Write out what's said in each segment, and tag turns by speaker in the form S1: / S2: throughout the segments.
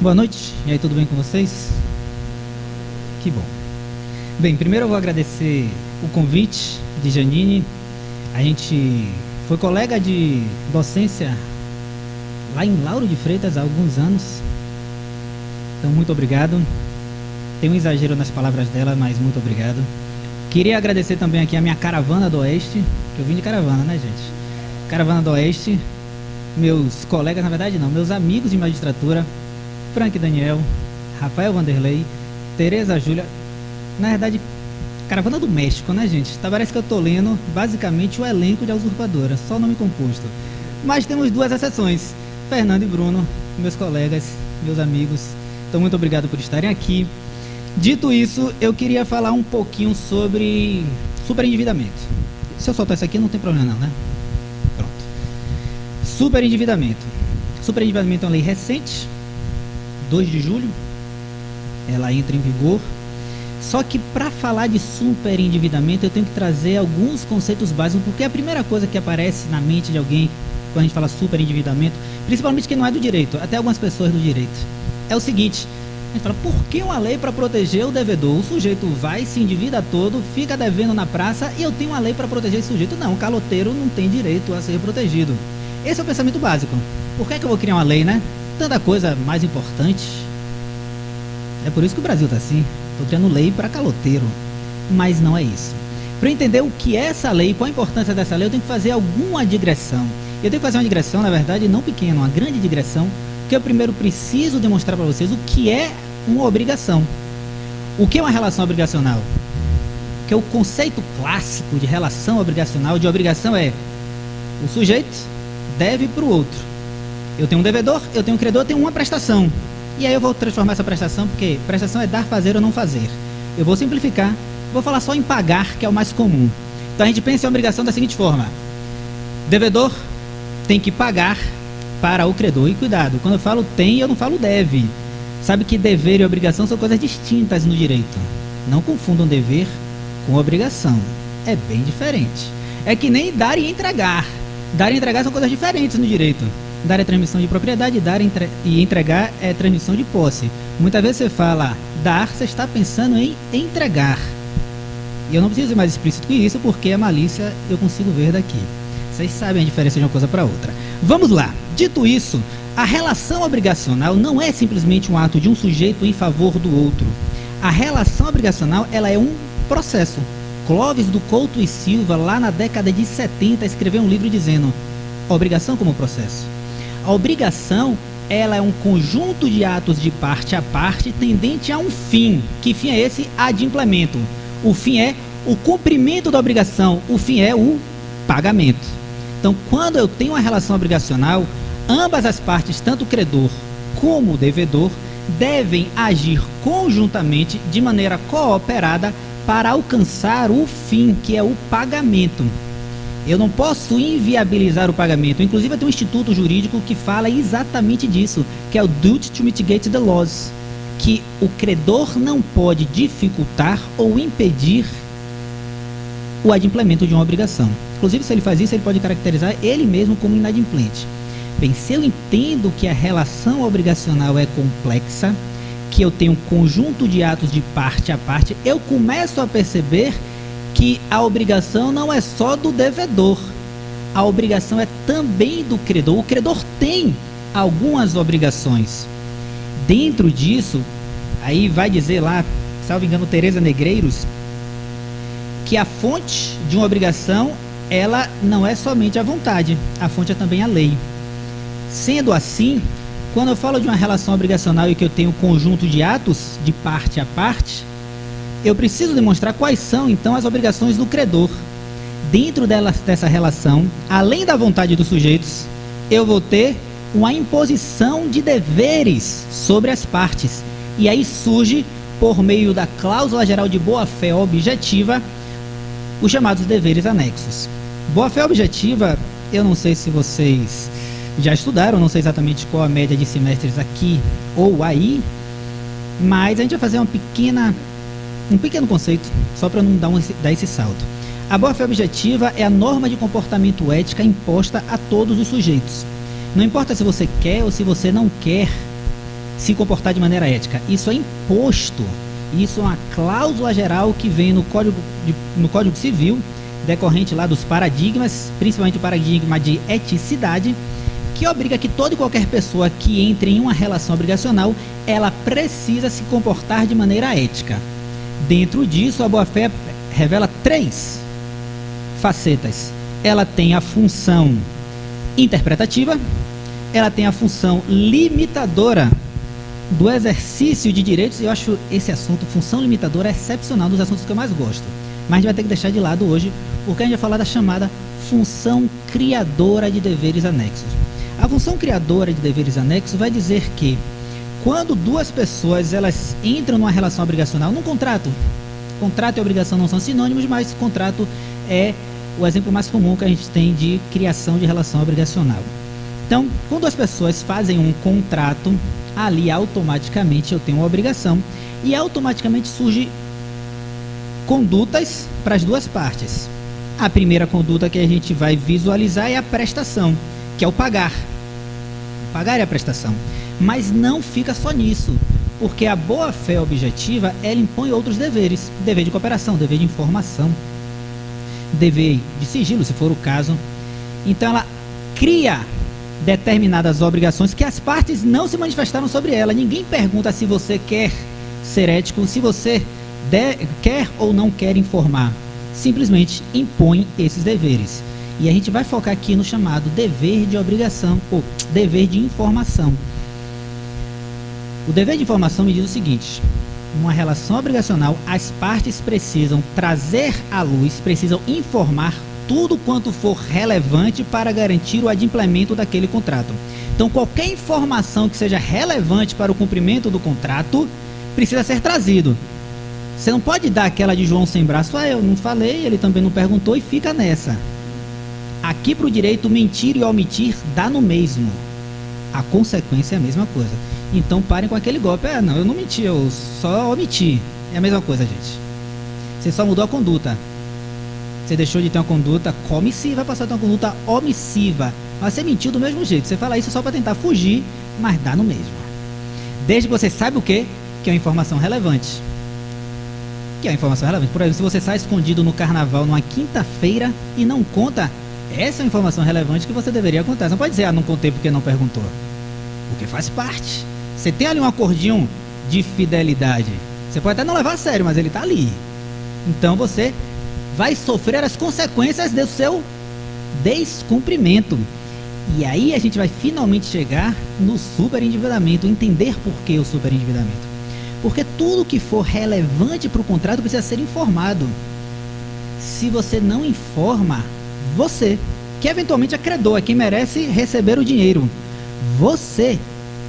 S1: Boa noite, e aí, tudo bem com vocês? Que bom. Bem, primeiro eu vou agradecer o convite de Janine. A gente foi colega de docência lá em Lauro de Freitas há alguns anos. Então, muito obrigado. Tem um exagero nas palavras dela, mas muito obrigado. Queria agradecer também aqui a minha caravana do Oeste, que eu vim de caravana, né, gente? Caravana do Oeste, meus colegas, na verdade não, meus amigos de magistratura, Frank Daniel, Rafael Vanderlei, Tereza Júlia, na verdade, caravana do México, né, gente? Tá, parece que eu tô lendo basicamente o elenco de A Usurpadora, só nome composto. Mas temos duas exceções, Fernando e Bruno, meus colegas, meus amigos. Então, muito obrigado por estarem aqui. Dito isso, eu queria falar um pouquinho sobre superendividamento. Se eu soltar isso aqui, não tem problema não, né? Pronto. Superendividamento. Superendividamento é uma lei recente, 2 de julho, ela entra em vigor. Só que para falar de superendividamento, eu tenho que trazer alguns conceitos básicos, porque a primeira coisa que aparece na mente de alguém quando a gente fala superendividamento, principalmente quem não é do direito, até algumas pessoas do direito, é o seguinte: a gente fala, por que uma lei para proteger o devedor? O sujeito vai, se endivida todo, fica devendo na praça e eu tenho uma lei para proteger esse sujeito. Não, o caloteiro não tem direito a ser protegido. Esse é o pensamento básico. Por que é que eu vou criar uma lei, né? Tanta coisa mais importante. É por isso que o Brasil está assim. Estou criando lei para caloteiro. Mas não é isso. Para eu entender o que é essa lei, qual a importância dessa lei, eu tenho que fazer alguma digressão. Eu tenho que fazer uma digressão, na verdade, não pequena, uma grande digressão, que eu primeiro preciso demonstrar para vocês o que é uma obrigação. O que é uma relação obrigacional? Que é o conceito clássico de relação obrigacional, de obrigação é o sujeito deve para o outro. Eu tenho um devedor, eu tenho um credor, eu tenho uma prestação. E aí eu vou transformar essa prestação, porque prestação é dar, fazer ou não fazer. Eu vou simplificar, vou falar só em pagar, que é o mais comum. Então a gente pensa em obrigação da seguinte forma: devedor tem que pagar para o credor. E cuidado, quando eu falo tem, eu não falo deve. Sabe que dever e obrigação são coisas distintas no direito. Não confundam dever com obrigação. É bem diferente. É que nem dar e entregar. Dar e entregar são coisas diferentes no direito. Dar é transmissão de propriedade, e entregar é transmissão de posse. Muitas vezes você fala dar, você está pensando em entregar. E eu não preciso ser mais explícito que isso, porque a malícia eu consigo ver daqui. Vocês sabem a diferença de uma coisa para outra. Vamos lá. Dito isso, a relação obrigacional não é simplesmente um ato de um sujeito em favor do outro. A relação obrigacional, ela é um processo. Clóvis do Couto e Silva, lá na década de 70, escreveu um livro dizendo obrigação como processo. A obrigação, ela é um conjunto de atos de parte a parte tendente a um fim. Que fim é esse? Adimplemento. O fim é o cumprimento da obrigação. O fim é o pagamento. Então, quando eu tenho uma relação obrigacional, ambas as partes, tanto o credor como o devedor, devem agir conjuntamente de maneira cooperada para alcançar o fim, que é o pagamento. Eu não posso inviabilizar o pagamento. Inclusive, tem um instituto jurídico que fala exatamente disso, que é o Duty to Mitigate the Loss, que o credor não pode dificultar ou impedir o adimplemento de uma obrigação. Inclusive, se ele faz isso, ele pode caracterizar ele mesmo como inadimplente. Bem, se eu entendo que a relação obrigacional é complexa, que eu tenho um conjunto de atos de parte a parte, eu começo a perceber que a obrigação não é só do devedor, a obrigação é também do credor. O credor tem algumas obrigações. Dentro disso, aí vai dizer lá, salvo engano, Tereza Negreiros, que a fonte de uma obrigação, ela não é somente a vontade, a fonte é também a lei. Sendo assim, quando eu falo de uma relação obrigacional e que eu tenho um conjunto de atos de parte a parte, eu preciso demonstrar quais são, então, as obrigações do credor. Dentro dessa relação, além da vontade dos sujeitos, eu vou ter uma imposição de deveres sobre as partes. E aí surge, por meio da cláusula geral de boa-fé objetiva, os chamados deveres anexos. Boa-fé objetiva, eu não sei se vocês já estudaram, não sei exatamente qual a média de semestres aqui ou aí, mas a gente vai fazer um pequeno conceito, só para não dar esse salto. A boa-fé objetiva é a norma de comportamento ética imposta a todos os sujeitos. Não importa se você quer ou se você não quer se comportar de maneira ética. Isso é imposto, isso é uma cláusula geral que vem no Código Civil, decorrente lá dos paradigmas, principalmente o paradigma de eticidade, que obriga que toda e qualquer pessoa que entre em uma relação obrigacional, ela precisa se comportar de maneira ética. Dentro disso, a boa-fé revela 3 facetas. Ela tem a função interpretativa, ela tem a função limitadora do exercício de direitos. Eu acho esse assunto, função limitadora, excepcional, dos assuntos que eu mais gosto. Mas a gente vai ter que deixar de lado hoje, porque a gente vai falar da chamada função criadora de deveres anexos. A função criadora de deveres anexos vai dizer que quando duas pessoas elas entram numa relação obrigacional, num contrato e obrigação não são sinônimos, mas contrato é o exemplo mais comum que a gente tem de criação de relação obrigacional. Então, quando as pessoas fazem um contrato, ali automaticamente eu tenho uma obrigação e automaticamente surge condutas para as duas partes. A primeira conduta que a gente vai visualizar é a prestação, que é o pagar. O pagar é a prestação. Mas não fica só nisso, porque a boa-fé objetiva, ela impõe outros deveres. Dever de cooperação, dever de informação, dever de sigilo, se for o caso. Então ela cria determinadas obrigações que as partes não se manifestaram sobre ela. Ninguém pergunta se você quer ser ético, se você quer ou não quer informar. Simplesmente impõe esses deveres. E a gente vai focar aqui no chamado dever de obrigação, ou dever de informação. O dever de informação me diz o seguinte: numa relação obrigacional, as partes precisam trazer à luz, precisam informar tudo quanto for relevante para garantir o adimplemento daquele contrato. Então, qualquer informação que seja relevante para o cumprimento do contrato precisa ser trazido. Você não pode dar aquela de João sem braço, eu não falei, ele também não perguntou, e fica nessa. Aqui para o direito, mentir e omitir dá no mesmo. A consequência é a mesma coisa. Então parem com aquele golpe. Não, eu não menti, eu só omiti. É a mesma coisa, gente. Você só mudou a conduta. Você deixou de ter uma conduta comissiva, passou a ter uma conduta omissiva. Mas você mentiu do mesmo jeito. Você fala isso só para tentar fugir, mas dá no mesmo. Desde que você saiba o quê? Que é uma informação relevante. Que é uma informação relevante. Por exemplo, se você sai escondido no carnaval numa quinta-feira e não conta, essa é uma informação relevante que você deveria contar. Você não pode dizer, não contei porque não perguntou. Porque faz parte. Você tem ali um acordinho de fidelidade. Você pode até não levar a sério, mas ele está ali. Então você vai sofrer as consequências do seu descumprimento. E aí a gente vai finalmente chegar no superendividamento, entender por que o superendividamento. Porque tudo que for relevante para o contrato precisa ser informado. Se você não informa, você, que eventualmente é credor, é quem merece receber o dinheiro, você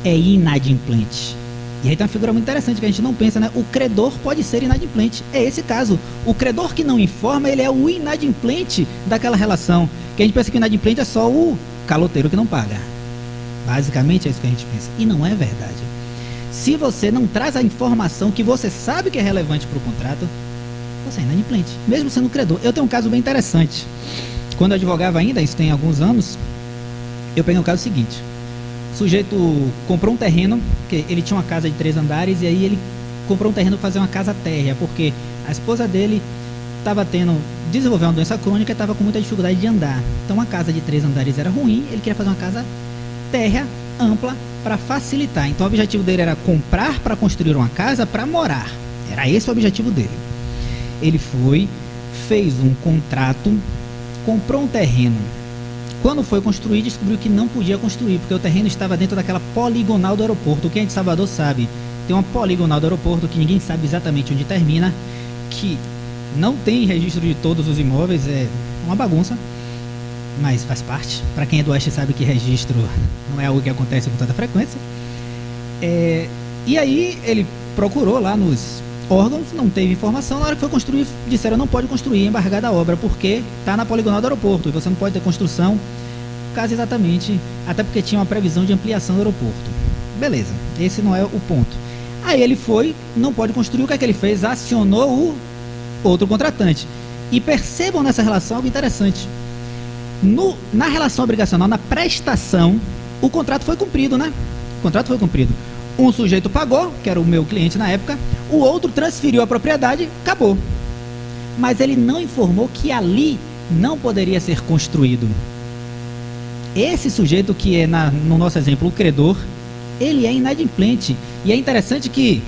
S1: é inadimplente. E aí tem uma figura muito interessante que a gente não pensa, né? O credor pode ser inadimplente. É esse caso. O credor que não informa, ele é o inadimplente daquela relação. Que a gente pensa que o inadimplente é só o caloteiro que não paga. Basicamente é isso que a gente pensa. E não é verdade. Se você não traz a informação que você sabe que é relevante para o contrato, você é inadimplente, mesmo sendo credor. Eu tenho um caso bem interessante. Quando eu advogava ainda, isso tem alguns anos, eu peguei um caso seguinte. O sujeito comprou um terreno, que ele tinha uma casa de 3 andares, e aí ele comprou um terreno para fazer uma casa térrea, porque a esposa dele desenvolveu uma doença crônica e estava com muita dificuldade de andar. Então uma casa de 3 andares era ruim, ele queria fazer uma casa térrea, ampla, para facilitar. Então o objetivo dele era comprar para construir uma casa para morar. Era esse o objetivo dele. Ele foi, fez um contrato, comprou um terreno. Quando foi construir, descobriu que não podia construir, porque o terreno estava dentro daquela poligonal do aeroporto. Quem é de Salvador sabe, tem uma poligonal do aeroporto que ninguém sabe exatamente onde termina, que não tem registro de todos os imóveis, é uma bagunça, mas faz parte. Para quem é do Oeste sabe que registro não é algo que acontece com tanta frequência. E aí ele procurou lá nos órgãos, não teve informação. Na hora que foi construir, disseram não pode construir, embargada a obra, porque está na poligonal do aeroporto e você não pode ter construção, caso exatamente, até porque tinha uma previsão de ampliação do aeroporto. Beleza, esse não é o ponto. Aí ele foi, não pode construir, o que é que ele fez? Acionou o outro contratante. E percebam nessa relação algo interessante. Na relação obrigacional, na prestação, o contrato foi cumprido, né? O contrato foi cumprido. Um sujeito pagou, que era o meu cliente na época, o outro transferiu a propriedade, acabou. Mas ele não informou que ali não poderia ser construído. Esse sujeito que é, no nosso exemplo, o credor, ele é inadimplente. E é interessante que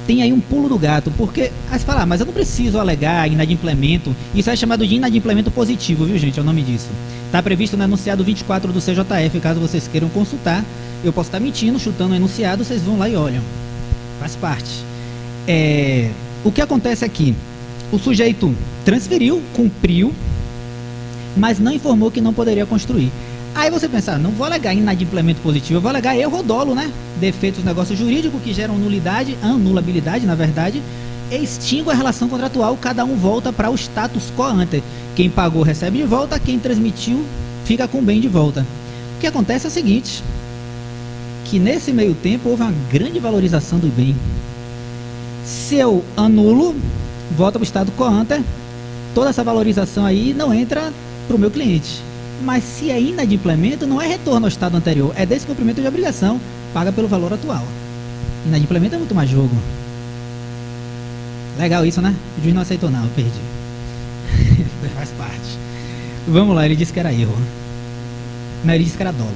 S1: tem aí um pulo do gato, porque aí você fala, mas eu não preciso alegar inadimplemento. Isso é chamado de inadimplemento positivo, viu, gente? É o nome disso. Está previsto no enunciado 24 do CJF, caso vocês queiram consultar. Eu posso estar mentindo, chutando o enunciado, vocês vão lá e olham. Faz parte. O que acontece aqui? O sujeito transferiu, cumpriu, mas não informou que não poderia construir. Aí você pensa, não vou alegar inadimplemento positivo, eu vou alegar erro ou dolo, né? Defeitos do negócio jurídico que geram nulidade, anulabilidade, na verdade, extingue a relação contratual, cada um volta para o status quo ante. Quem pagou recebe de volta, quem transmitiu fica com o bem de volta. O que acontece é o seguinte, que nesse meio tempo houve uma grande valorização do bem. Se eu anulo, volta para o estado quo ante, toda essa valorização aí não entra para o meu cliente. Mas se é inadimplemento, não é retorno ao estado anterior, é descumprimento de obrigação, paga pelo valor atual. Inadimplemento é muito mais jogo. Legal isso, né? O juiz não aceitou não, eu perdi. Faz parte. Vamos lá, ele disse que era erro. Não, ele disse que era dolo.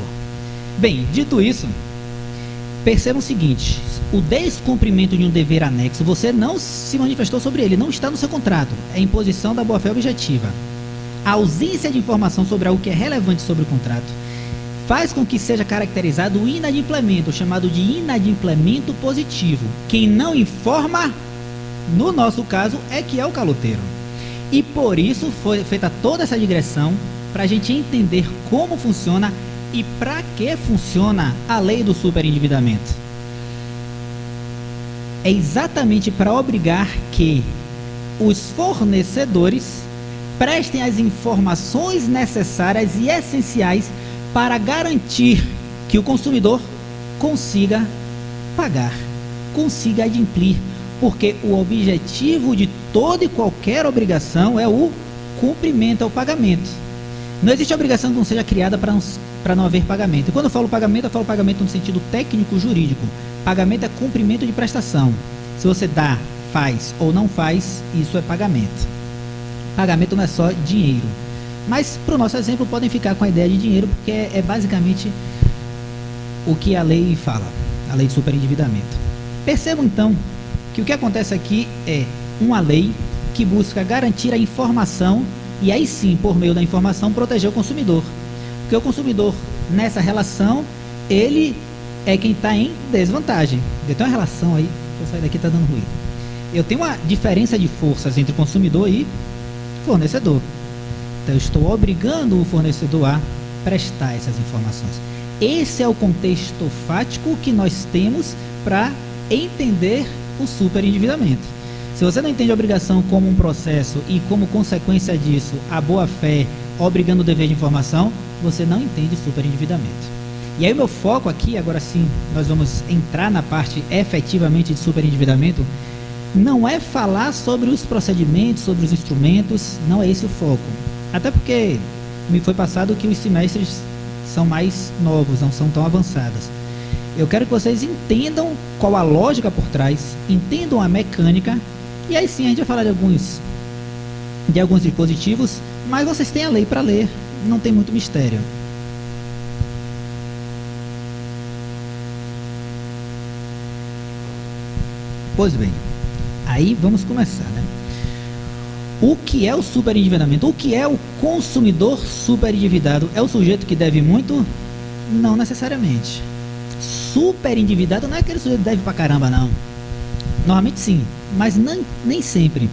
S1: Bem, dito isso, perceba o seguinte, o descumprimento de um dever anexo, você não se manifestou sobre ele, não está no seu contrato, é imposição da boa-fé objetiva. A ausência de informação sobre algo que é relevante sobre o contrato faz com que seja caracterizado o inadimplemento, chamado de inadimplemento positivo. Quem não informa, no nosso caso, é que é o caloteiro. E por isso foi feita toda essa digressão para a gente entender como funciona e para que funciona a lei do superendividamento. É exatamente para obrigar que os fornecedores prestem as informações necessárias e essenciais para garantir que o consumidor consiga pagar, consiga adimplir, porque o objetivo de toda e qualquer obrigação é o cumprimento, é o pagamento. Não existe obrigação que não seja criada para não haver pagamento. E quando eu falo pagamento no sentido técnico-jurídico. Pagamento é cumprimento de prestação. Se você dá, faz ou não faz, isso é pagamento. Pagamento não é só dinheiro. Mas, para o nosso exemplo, podem ficar com a ideia de dinheiro, porque é basicamente o que a lei fala, a lei de superendividamento. Percebam, então, que o que acontece aqui é uma lei que busca garantir a informação e aí sim, por meio da informação, proteger o consumidor. Porque o consumidor, nessa relação, ele é quem está em desvantagem. Eu tenho uma relação aí, vou sair daqui, está dando ruído. Eu tenho uma diferença de forças entre consumidor e fornecedor. Então, eu estou obrigando o fornecedor a prestar essas informações. Esse é o contexto fático que nós temos para entender o superendividamento. Se você não entende a obrigação como um processo e como consequência disso a boa-fé obrigando o dever de informação, você não entende superendividamento. E aí o meu foco aqui, agora sim, nós vamos entrar na parte efetivamente de superendividamento, não é falar sobre os procedimentos, sobre os instrumentos, não é esse o foco. Até porque me foi passado que os semestres são mais novos, não são tão avançados. Eu quero que vocês entendam qual a lógica por trás, entendam a mecânica, e aí sim a gente vai falar de alguns dispositivos, mas vocês têm a lei para ler, não tem muito mistério. Pois bem, aí vamos começar, né? O que é o superendividamento? O que é o consumidor superendividado? É o sujeito que deve muito? Não necessariamente. Superendividado não é aquele sujeito que deve pra caramba, não. Normalmente sim, mas nem sempre.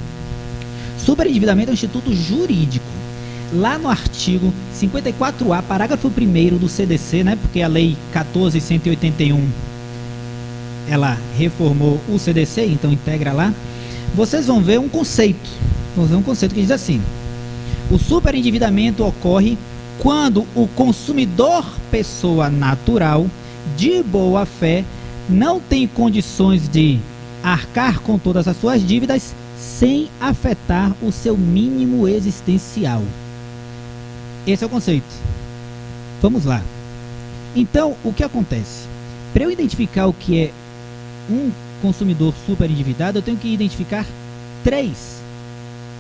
S1: Superendividamento é um instituto jurídico. Lá no artigo 54A, parágrafo 1º do CDC, né, porque a lei 14.181 ela reformou o CDC, então integra lá, vocês vão ver um conceito. Vamos ver um conceito que diz assim: o superendividamento ocorre quando o consumidor, pessoa natural, de boa fé, não tem condições de arcar com todas as suas dívidas sem afetar o seu mínimo existencial. Esse é o conceito. Vamos lá. Então, o que acontece? Para eu identificar o que é um consumidor super endividado, eu tenho que identificar 3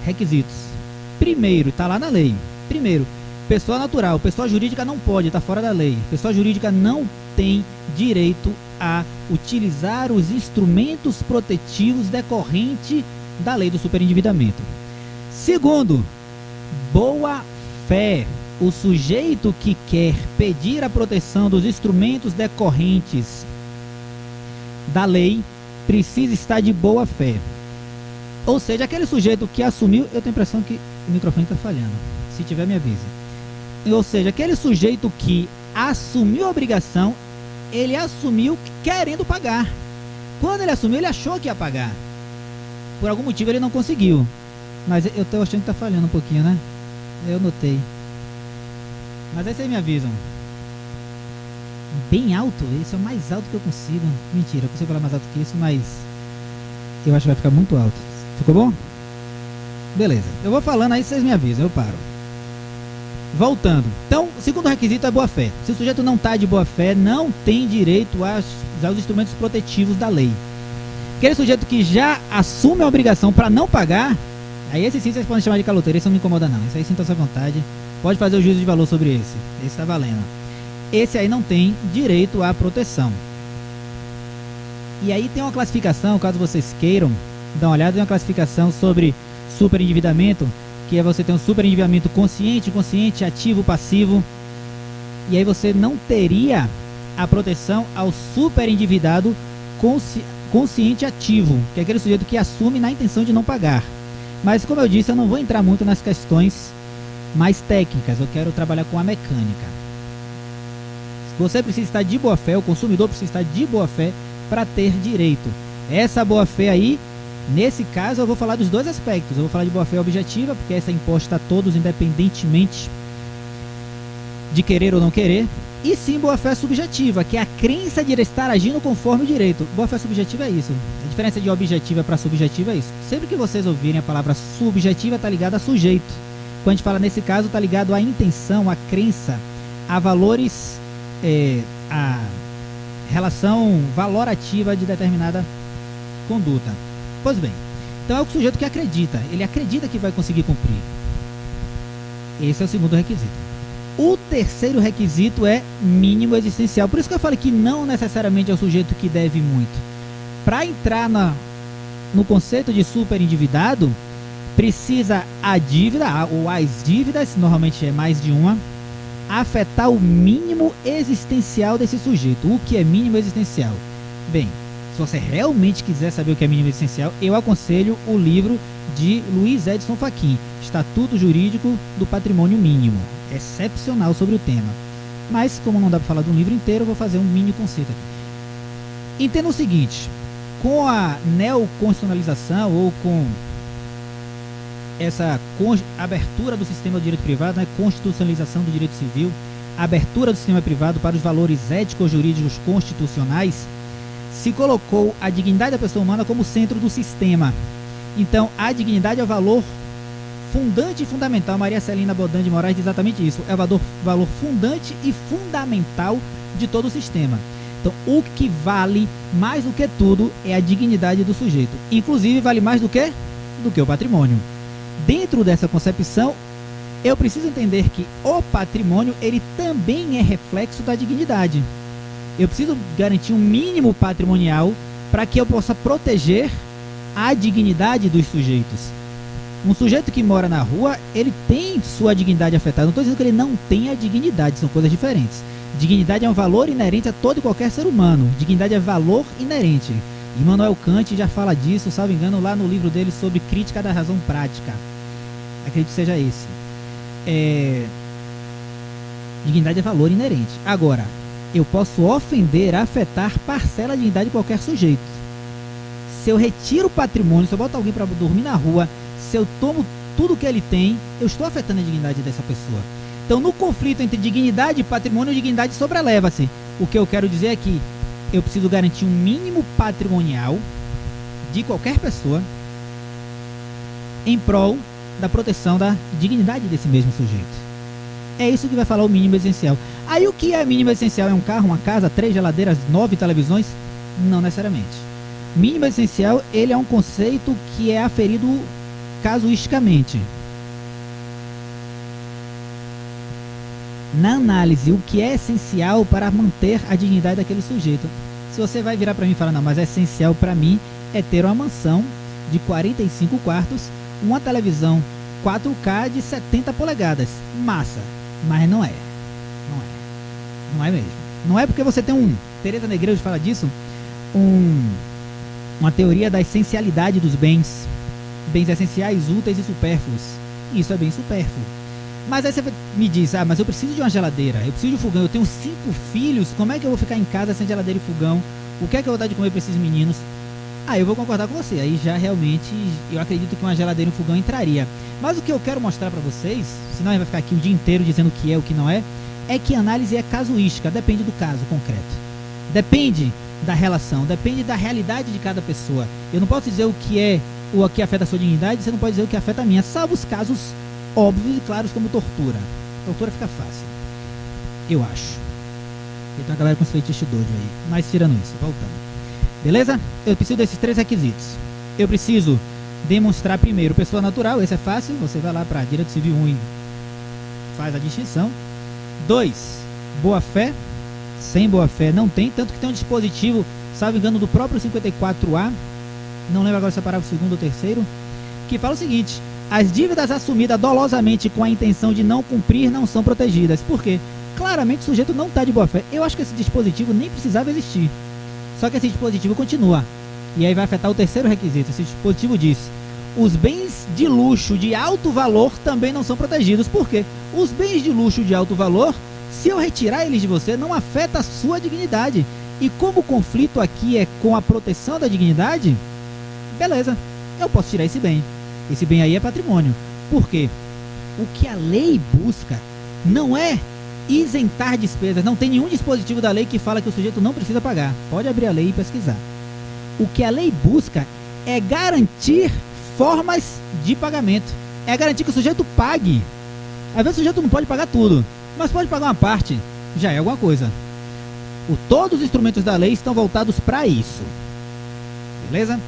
S1: requisitos. Primeiro, está lá na lei. Primeiro, pessoa natural, pessoa jurídica não pode, está fora da lei. Pessoa jurídica não tem direito a utilizar os instrumentos protetivos decorrentes da lei do superendividamento. Segundo, boa fé. O sujeito que quer pedir a proteção dos instrumentos decorrentes da lei precisa estar de boa fé. Ou seja, aquele sujeito que assumiu, eu tenho a impressão que o microfone está falhando. Se tiver, me avise. Ou seja, aquele sujeito que assumiu a obrigação, ele assumiu querendo pagar. Quando ele assumiu, ele achou que ia pagar. Por algum motivo ele não conseguiu. Mas eu estou achando que está falhando um pouquinho, né? Eu notei. Mas aí vocês me avisam. Bem alto? Esse é o mais alto que eu consigo. Mentira, eu consigo falar mais alto que isso, mas eu acho que vai ficar muito alto. Ficou bom? Beleza. Eu vou falando aí, vocês me avisam, eu paro. Voltando. Então, o segundo requisito é boa fé. Se o sujeito não está de boa fé, não tem direito a usar os instrumentos protetivos da lei. Aquele sujeito que já assume a obrigação para não pagar, aí esse sim vocês podem chamar de caloteiro, esse não me incomoda não. Esse aí sinta-se à vontade. Pode fazer o juízo de valor sobre esse. Esse está valendo. Esse aí não tem direito à proteção. E aí tem uma classificação, caso vocês queiram dar uma olhada, tem uma classificação sobre superendividamento, que é você ter um superendividamento consciente, inconsciente, ativo, passivo. E aí você não teria a proteção ao superendividado consciente ativo, que é aquele sujeito que assume na intenção de não pagar. Mas como eu disse, eu não vou entrar muito nas questões mais técnicas, eu quero trabalhar com a mecânica. Você precisa estar de boa fé, o consumidor precisa estar de boa fé para ter direito. Essa boa fé aí, nesse caso eu vou falar dos dois aspectos. Eu vou falar de boa fé objetiva, porque essa é imposta a todos independentemente de querer ou não querer. E sim boa fé subjetiva, que é a crença de estar agindo conforme o direito. Boa fé subjetiva é isso. A diferença de objetiva para subjetiva é isso. Sempre que vocês ouvirem a palavra subjetiva, está ligado a sujeito. Quando a gente fala nesse caso, está ligado à intenção, à crença, a valores, a relação valorativa de determinada conduta. Pois bem, então é o sujeito que acredita. Ele acredita que vai conseguir cumprir. Esse é o segundo requisito. O terceiro requisito é mínimo existencial. Por isso que eu falei que não necessariamente é o sujeito que deve muito. Para entrar no conceito de superendividado, precisa a dívida, ou as dívidas, normalmente é mais de uma, afetar o mínimo existencial desse sujeito. O que é mínimo existencial? Bem, se você realmente quiser saber o que é mínimo existencial, eu aconselho o livro de Luiz Edson Fachin, Estatuto Jurídico do Patrimônio Mínimo. Excepcional sobre o tema. Mas, como não dá para falar de um livro inteiro, eu vou fazer um mini conceito aqui. Entenda o seguinte, com a neoconstitucionalização ou com essa abertura do sistema do direito privado, né, constitucionalização do direito civil, abertura do sistema privado para os valores éticos jurídicos constitucionais, se colocou a dignidade da pessoa humana como centro do sistema. Então, a dignidade é o valor fundante e fundamental. Maria Celina Bodan de Moraes diz exatamente isso. É o valor fundante e fundamental de todo o sistema. Então, o que vale mais do que tudo é a dignidade do sujeito. Inclusive, vale mais do que o patrimônio. Dentro dessa concepção, eu preciso entender que o patrimônio ele também é reflexo da dignidade. Eu preciso garantir um mínimo patrimonial para que eu possa proteger a dignidade dos sujeitos. Um sujeito que mora na rua, ele tem sua dignidade afetada. Não estou dizendo que ele não tem a dignidade, são coisas diferentes. Dignidade é um valor inerente a todo e qualquer ser humano. Dignidade é valor inerente. Immanuel Kant já fala disso, salvo engano, lá no livro dele sobre Crítica da Razão Prática. Acredito que seja esse. Dignidade é valor inerente. Agora, eu posso ofender, afetar parcela da dignidade de qualquer sujeito. Se eu retiro o patrimônio, se eu boto alguém para dormir na rua, se eu tomo tudo que ele tem, eu estou afetando a dignidade dessa pessoa. Então, no conflito entre dignidade e patrimônio, dignidade sobreleva-se. O que eu quero dizer é que eu preciso garantir um mínimo patrimonial de qualquer pessoa em prol da proteção da dignidade desse mesmo sujeito. É isso que vai falar o mínimo essencial. Aí o que é mínimo essencial? É um carro, uma casa, 3 geladeiras, 9 televisões? Não necessariamente. Mínimo essencial, ele é um conceito que é aferido casuisticamente. Na análise, o que é essencial para manter a dignidade daquele sujeito. Se você vai virar para mim e falar, não, mas é essencial para mim é ter uma mansão de 45 quartos, uma televisão 4K de 70 polegadas. Massa, mas não é. Não é. Não é mesmo. Não é porque você tem Teresa Negreiros fala disso, uma teoria da essencialidade dos bens. Bens essenciais, úteis e supérfluos. Isso é bem supérfluo. Mas aí você me diz, mas eu preciso de uma geladeira, eu preciso de um fogão, eu tenho 5 filhos, como é que eu vou ficar em casa sem geladeira e fogão? O que é que eu vou dar de comer para esses meninos? Aí eu vou concordar com você, aí já realmente eu acredito que uma geladeira e um fogão entraria. Mas o que eu quero mostrar para vocês, senão a gente vai ficar aqui o dia inteiro dizendo o que é o que não é que a análise é casuística, depende do caso concreto. Depende da relação, depende da realidade de cada pessoa. Eu não posso dizer o que afeta a sua dignidade, você não pode dizer o que afeta a minha, salvo os casos óbvios e claros como tortura. Tortura fica fácil, eu acho. E tem uma galera com os feitiços doidos aí. Mas tirando isso, voltando. Beleza? Eu preciso desses 3 requisitos. Eu preciso demonstrar primeiro pessoa natural, esse é fácil. Você vai lá para Direito Civil 1 e faz a distinção. 2, boa fé. Sem boa fé não tem, tanto que tem um dispositivo, salvo engano, do próprio 54A, não lembro agora se é parágrafo 2º ou 3º, que fala o seguinte: as dívidas assumidas dolosamente com a intenção de não cumprir não são protegidas. Por quê? Claramente o sujeito não está de boa fé. Eu acho que esse dispositivo nem precisava existir. Só que esse dispositivo continua. E aí vai afetar o 3º requisito. Esse dispositivo diz: os bens de luxo de alto valor também não são protegidos. Por quê? Os bens de luxo de alto valor, se eu retirar eles de você, não afeta a sua dignidade. E como o conflito aqui é com a proteção da dignidade, beleza, eu posso tirar esse bem. Esse bem aí é patrimônio. Por quê? O que a lei busca não é isentar despesas. Não tem nenhum dispositivo da lei que fala que o sujeito não precisa pagar. Pode abrir a lei e pesquisar. O que a lei busca é garantir formas de pagamento. É garantir que o sujeito pague. Às vezes o sujeito não pode pagar tudo, mas pode pagar uma parte. Já é alguma coisa. Todos os instrumentos da lei estão voltados para isso. Beleza?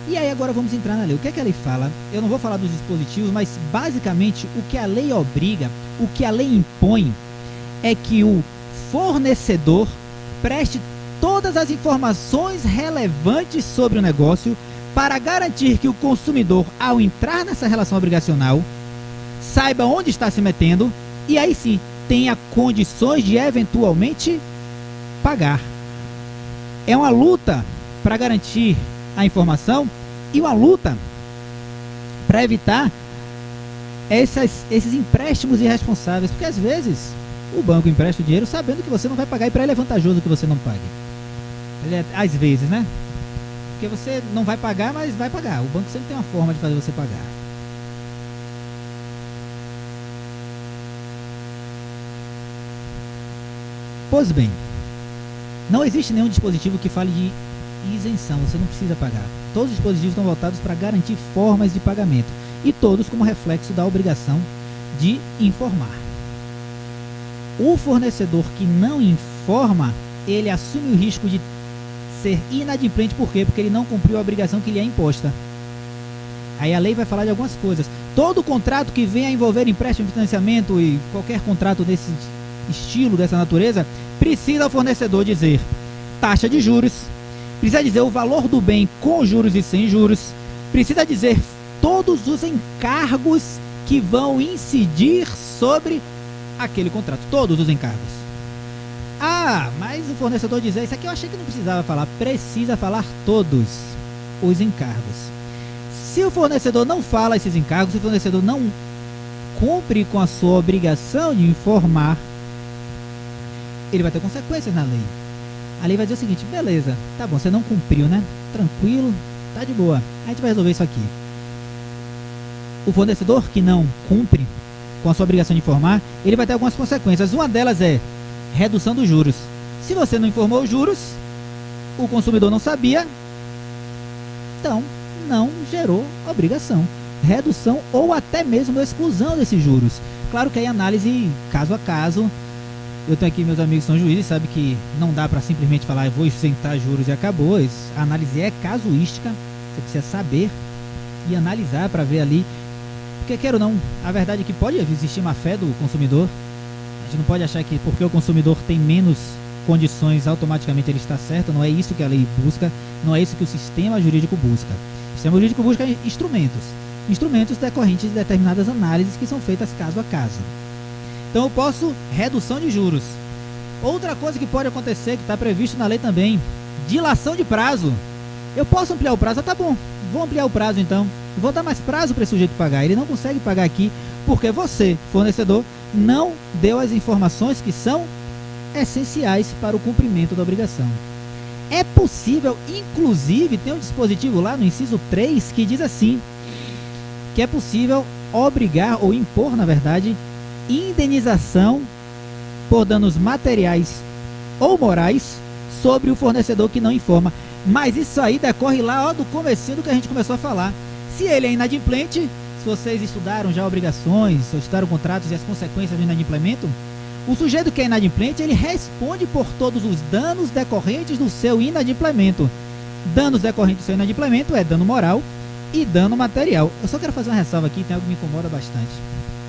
S1: E aí agora vamos entrar na lei. O que é que a lei fala? Eu não vou falar dos dispositivos, mas basicamente o que a lei obriga, o que a lei impõe, é que o fornecedor preste todas as informações relevantes sobre o negócio para garantir que o consumidor, ao entrar nessa relação obrigacional, saiba onde está se metendo e aí sim tenha condições de eventualmente pagar. É uma luta para garantir a informação e uma luta para evitar esses empréstimos irresponsáveis, porque às vezes o banco empresta o dinheiro sabendo que você não vai pagar e para ele é vantajoso que você não pague. Às vezes, né? Porque você não vai pagar, mas vai pagar. O banco sempre tem uma forma de fazer você pagar. Pois bem, não existe nenhum dispositivo que fale de isenção, você não precisa pagar. Todos os dispositivos estão voltados para garantir formas de pagamento e todos como reflexo da obrigação de informar. O fornecedor que não informa, ele assume o risco de ser inadimplente. Por quê? Porque ele não cumpriu a obrigação que lhe é imposta. Aí a lei vai falar de algumas coisas. Todo contrato que venha a envolver empréstimo, financiamento e qualquer contrato desse estilo, dessa natureza, precisa o fornecedor dizer taxa de juros, precisa dizer o valor do bem com juros e sem juros, precisa dizer todos os encargos que vão incidir sobre aquele contrato, todos os encargos. Mas o fornecedor dizer, isso aqui eu achei que não precisava falar, precisa falar todos os encargos. Se o fornecedor não fala esses encargos, se o fornecedor não cumpre com a sua obrigação de informar, ele vai ter consequências na lei. A lei vai dizer o seguinte: beleza, tá bom, você não cumpriu, né? Tranquilo, tá de boa, a gente vai resolver isso aqui. O fornecedor que não cumpre com a sua obrigação de informar, ele vai ter algumas consequências. Uma delas é redução dos juros. Se você não informou os juros, o consumidor não sabia, então não gerou obrigação. Redução ou até mesmo exclusão desses juros. Claro que aí análise caso a caso, Eu tenho aqui meus amigos que são juízes, sabe que não dá para simplesmente falar, eu vou isentar juros e acabou. A análise é casuística, você precisa saber e analisar para ver ali. Porque quer ou não, a verdade é que pode existir má fé do consumidor. A gente não pode achar que porque o consumidor tem menos condições, automaticamente ele está certo. Não é isso que a lei busca, não é isso que o sistema jurídico busca. O sistema jurídico busca instrumentos decorrentes de determinadas análises que são feitas caso a caso. Então eu posso redução de juros. Outra coisa que pode acontecer, que está previsto na lei também, dilação de prazo. Eu posso ampliar o prazo, tá bom, vou ampliar o prazo então. Vou dar mais prazo para esse sujeito pagar. Ele não consegue pagar aqui porque você, fornecedor, não deu as informações que são essenciais para o cumprimento da obrigação. É possível, inclusive, tem um dispositivo lá no inciso 3 que diz assim, que é possível obrigar ou impor, na verdade, indenização por danos materiais ou morais sobre o fornecedor que não informa. Mas isso aí decorre lá do comecinho do que a gente começou a falar. Se ele é inadimplente, se vocês estudaram já obrigações, estudaram contratos e as consequências do inadimplemento, o sujeito que é inadimplente, ele responde por todos os danos decorrentes do seu inadimplemento. Danos decorrentes do seu inadimplemento é dano moral e dano material. Eu só quero fazer uma ressalva aqui, tem algo que me incomoda bastante.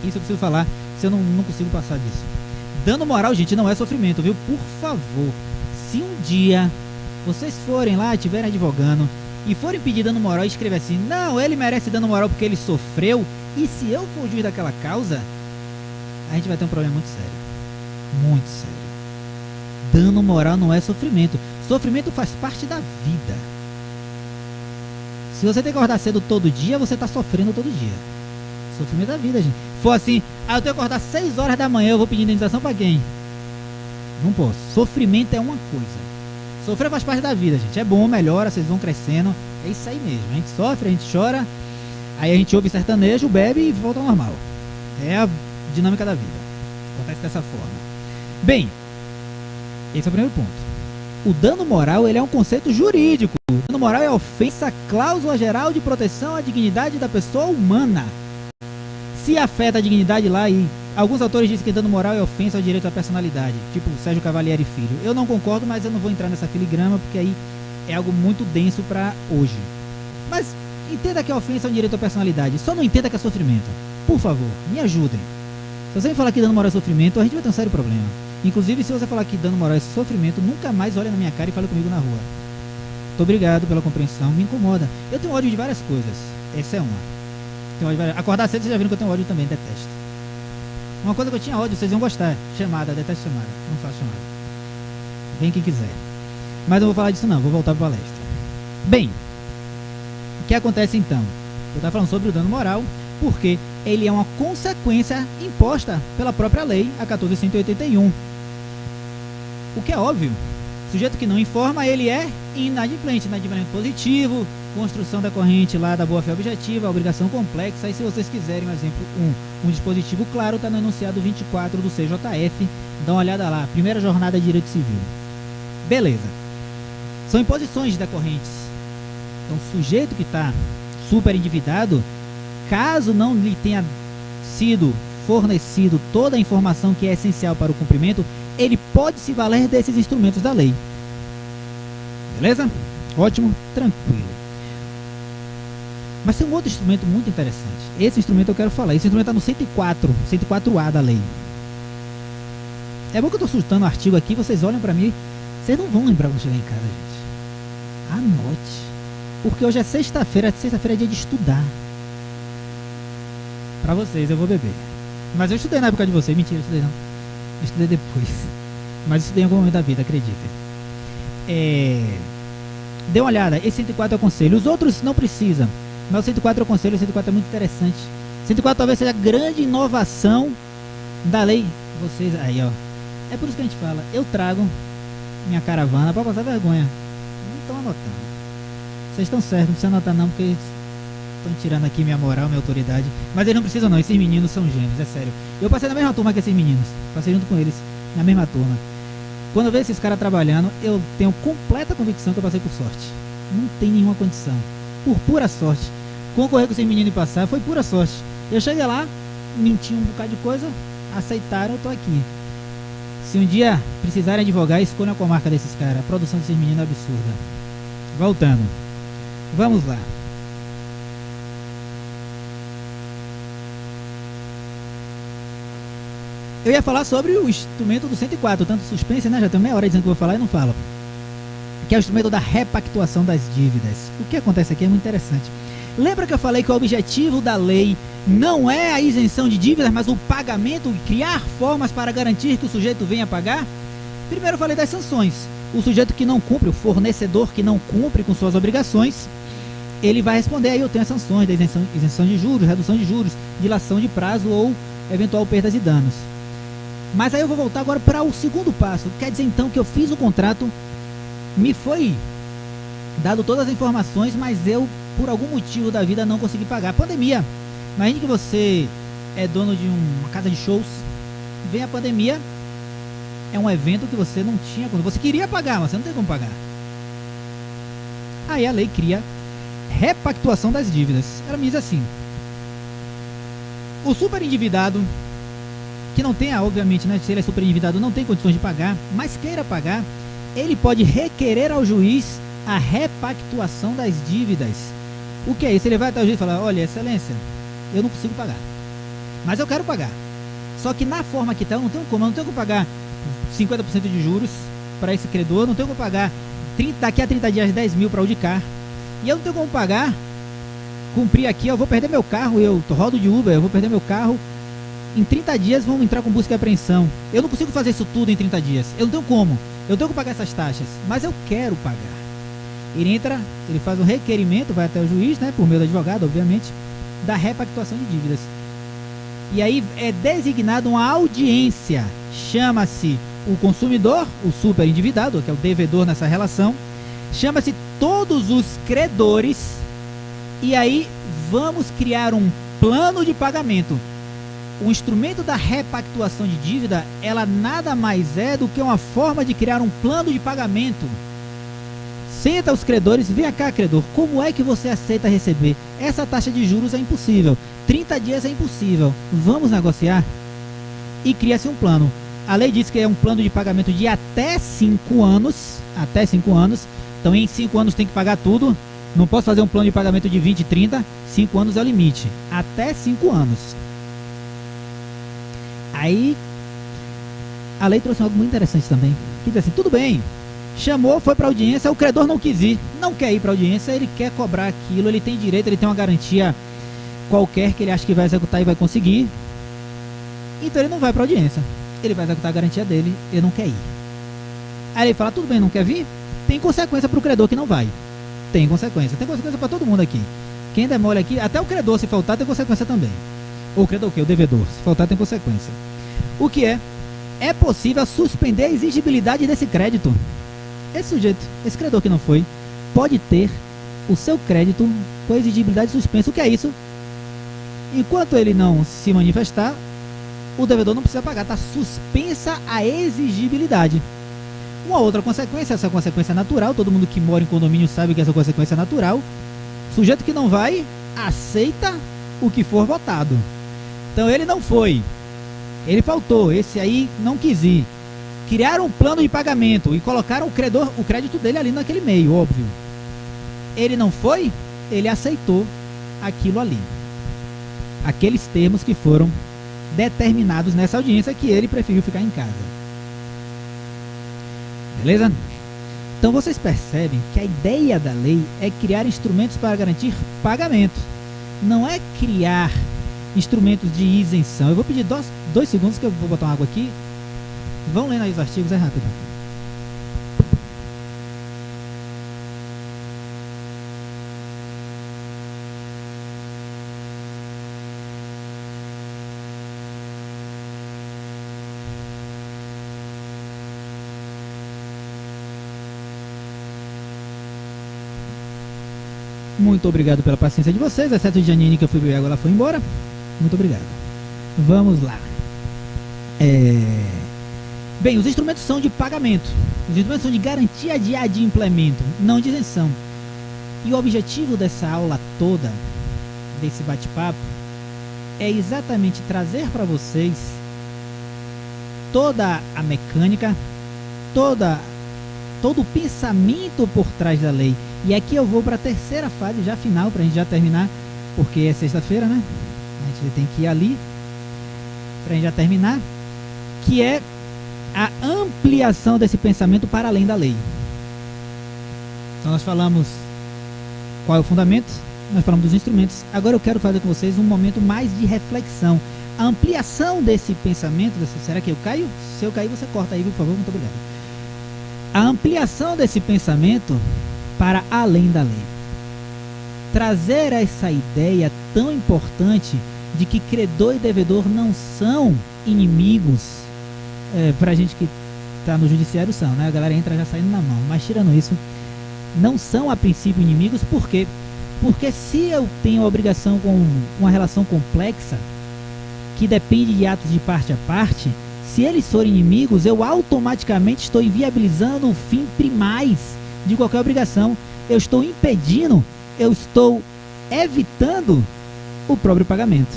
S1: Isso eu preciso falar, se eu não consigo passar disso. Dano moral, gente, não é sofrimento, viu? Por favor, se um dia vocês forem lá, estiverem advogando e forem pedir dano moral e escrever assim, não, ele merece dano moral porque ele sofreu, e se eu for juiz daquela causa, a gente vai ter um problema muito sério. Muito sério. Dano moral não é sofrimento. Sofrimento faz parte da vida. Se você tem que acordar cedo todo dia, você está sofrendo todo dia. Sofrimento da vida, gente. For assim, eu tenho que acordar 6 horas da manhã, eu vou pedir indenização para quem? Não posso. Sofrimento é uma coisa. Sofrer faz parte da vida, gente. É bom, melhora, vocês vão crescendo. É isso aí mesmo. A gente sofre, a gente chora, aí a gente ouve sertanejo, bebe e volta ao normal. É a dinâmica da vida. Acontece dessa forma. Bem, esse é o primeiro ponto. O dano moral, ele é um conceito jurídico. O dano moral é ofensa à cláusula geral de proteção à dignidade da pessoa humana. Se afeta a dignidade lá, e alguns autores dizem que dano moral é ofensa ao direito à personalidade, tipo Sérgio Cavalieri Filho. Eu não concordo, mas eu não vou entrar nessa filigrama, porque aí é algo muito denso para hoje. Mas entenda que é ofensa ao direito à personalidade, só não entenda que é sofrimento. Por favor, me ajudem. Se você me falar que dano moral é sofrimento, a gente vai ter um sério problema. Inclusive, se você falar que dano moral é sofrimento, nunca mais olha na minha cara e fale comigo na rua. Muito obrigado pela compreensão, me incomoda. Eu tenho ódio de várias coisas, essa é uma. Acordar cedo, vocês já viram que eu tenho ódio também, detesto. Uma coisa que eu tinha ódio, vocês iam gostar, chamada, detesto chamada, não faço chamada. Vem quem quiser. Mas eu não vou falar disso não, vou voltar para a palestra. Bem, o que acontece então? Eu estava falando sobre o dano moral, porque ele é uma consequência imposta pela própria lei, a 14.181. O que é óbvio, o sujeito que não informa, ele é inadimplente, inadimplemento positivo, construção decorrente lá da boa-fé objetiva, obrigação complexa. E se vocês quiserem um exemplo, um dispositivo claro, está no enunciado 24 do CJF, dá uma olhada lá, primeira jornada de direito civil. Beleza, são imposições decorrentes. Então o sujeito que está super endividado, caso não lhe tenha sido fornecido toda a informação que é essencial para o cumprimento, ele pode se valer desses instrumentos da lei. Beleza? Ótimo, tranquilo. Mas tem um outro instrumento muito interessante. Esse instrumento eu quero falar. Esse instrumento está no 104A da lei. É bom que eu estou soltando o artigo aqui, vocês olham para mim, vocês não vão lembrar quando chegar em casa, gente. Anote. Porque hoje é sexta-feira é dia de estudar. Pra vocês, eu vou beber. Mas eu estudei na época de vocês. Mentira, eu estudei não. Eu estudei depois. Mas eu estudei em algum momento da vida, acreditem. Dê uma olhada. Esse 104 é o conselho. Os outros não precisam. Mas o 104 é o conselho. O 104 é muito interessante. O 104 talvez seja a grande inovação da lei. Vocês, aí ó. É por isso que a gente fala. Eu trago minha caravana pra passar vergonha. Não estão anotando. Vocês estão certos, não precisa anotar não, porque estão tirando aqui minha moral, minha autoridade. Mas eles não precisam não, esses meninos são gênios, é sério. Eu passei na mesma turma que esses meninos, passei junto com eles, na mesma turma. Quando eu vejo esses caras trabalhando, eu tenho completa convicção que eu passei por sorte. Não tem nenhuma condição, por pura sorte. Concorrer com esses meninos e passar foi pura sorte. Eu cheguei lá, menti um bocado de coisa, aceitaram, eu tô aqui. Se um dia precisarem advogar, escolham a comarca desses caras. A produção desses meninos é absurda. Voltando. Vamos lá. Eu ia falar sobre o instrumento do 104, tanto suspense, né? Já tem meia hora dizendo que eu vou falar e não falo. Que é o instrumento da repactuação das dívidas. O que acontece aqui é muito interessante. Lembra que eu falei que o objetivo da lei não é a isenção de dívidas, mas o pagamento, criar formas para garantir que o sujeito venha pagar? Primeiro eu falei das sanções. O sujeito que não cumpre, o fornecedor que não cumpre com suas obrigações, ele vai responder, aí eu tenho as sanções da isenção de juros, redução de juros, dilação de prazo ou eventual perdas e danos. Mas aí eu vou voltar agora para o segundo passo. Quer dizer então que eu fiz o contrato, me foi dado todas as informações, mas eu, por algum motivo da vida, não consegui pagar. Pandemia. Imagine que você é dono de uma casa de shows, vem a pandemia, é um evento que você não tinha, você queria pagar, mas você não tem como pagar. Aí a lei cria repactuação das dívidas. Ela me diz assim: o superendividado, que não tenha, obviamente, né, se ele é superendividado, não tem condições de pagar, mas queira pagar, ele pode requerer ao juiz a repactuação das dívidas. O que é isso? Ele vai até o juiz e falar: olha, excelência, eu não consigo pagar, mas eu quero pagar. Só que na forma que está, eu não tenho como pagar 50% de juros para esse credor, eu não tenho como pagar daqui a 30 dias 10 mil para audicar, e eu não tenho como pagar, cumprir aqui, eu vou perder meu carro, eu rodo de Uber, eu vou perder meu carro, em 30 dias vão entrar com busca e apreensão, eu não consigo fazer isso tudo em 30 dias, eu não tenho como, eu tenho que pagar essas taxas, mas eu quero pagar. Ele entra, ele faz um requerimento, vai até o juiz, né, por meio do advogado, obviamente, da repactuação de dívidas. E aí é designada uma audiência, chama-se o consumidor, o superendividado, que é o devedor nessa relação, chama-se todos os credores, e aí vamos criar um plano de pagamento. O instrumento da repactuação de dívida, ela nada mais é do que uma forma de criar um plano de pagamento. Senta os credores, vem cá, credor, como é que você aceita receber? Essa taxa de juros é impossível, 30 dias é impossível, vamos negociar? E cria-se um plano. A lei diz que é um plano de pagamento de até 5 anos, então em 5 anos tem que pagar tudo, não posso fazer um plano de pagamento de 20, 30, 5 anos é o limite, até 5 anos. Aí, a lei trouxe algo muito interessante também, que diz assim: tudo bem, chamou, foi para a audiência, o credor não quis ir, não quer ir para a audiência, ele quer cobrar aquilo, ele tem direito, ele tem uma garantia qualquer que ele acha que vai executar e vai conseguir, então ele não vai para a audiência, ele vai executar a garantia dele, ele não quer ir. Aí ele fala: tudo bem, não quer vir? Tem consequência para o credor que não vai, tem consequência para todo mundo aqui, quem demora aqui, até o credor, se faltar, tem consequência também. Ou o credor o quê? O devedor, se faltar tem consequência. O que é? É possível suspender a exigibilidade desse crédito. Esse sujeito, esse credor que não foi, pode ter o seu crédito com a exigibilidade suspensa. O que é isso? Enquanto ele não se manifestar, o devedor não precisa pagar, está suspensa a exigibilidade. Uma outra consequência, essa consequência natural, todo mundo que mora em condomínio sabe que essa consequência é natural. O sujeito que não vai, aceita o que for votado. Então ele não foi, ele faltou, esse aí não quis ir. Criaram um plano de pagamento e colocaram o crédito dele ali naquele meio, óbvio. Ele não foi, ele aceitou aquilo ali. Aqueles termos que foram determinados nessa audiência, que ele preferiu ficar em casa. Beleza? Então vocês percebem que a ideia da lei é criar instrumentos para garantir pagamento. Não é criar instrumentos de isenção. Eu vou pedir 2 segundos que eu vou botar uma água aqui. Vão lendo aí os artigos, é rápido. Muito obrigado pela paciência de vocês, exceto de Janine, que eu fui beber água, ela foi embora. Muito obrigado. Vamos lá. Bem, os instrumentos são de pagamento. Os instrumentos são de garantia de adimplemento, não de isenção. E o objetivo dessa aula toda, desse bate-papo, é exatamente trazer para vocês toda a mecânica, todo o pensamento por trás da lei. E aqui eu vou para a terceira fase, já final, para a gente já terminar, porque é sexta-feira, né? A gente tem que ir ali para a gente já terminar, que é a ampliação desse pensamento para além da lei. Então nós falamos qual é o fundamento, nós falamos dos instrumentos. Agora eu quero fazer com vocês um momento mais de reflexão. A ampliação desse pensamento, será que eu caio? Se eu cair, você corta aí, por favor, muito obrigado. A ampliação desse pensamento para além da lei. Trazer essa ideia tão importante de que credor e devedor não são inimigos. Para a gente que está no judiciário são, né? A galera entra já saindo na mão. Mas tirando isso, não são a princípio inimigos. Por quê? Porque se eu tenho a obrigação com uma relação complexa, que depende de atos de parte a parte, se eles forem inimigos, eu automaticamente estou inviabilizando o fim primais de qualquer obrigação. Eu estou impedindo, eu estou evitando o próprio pagamento.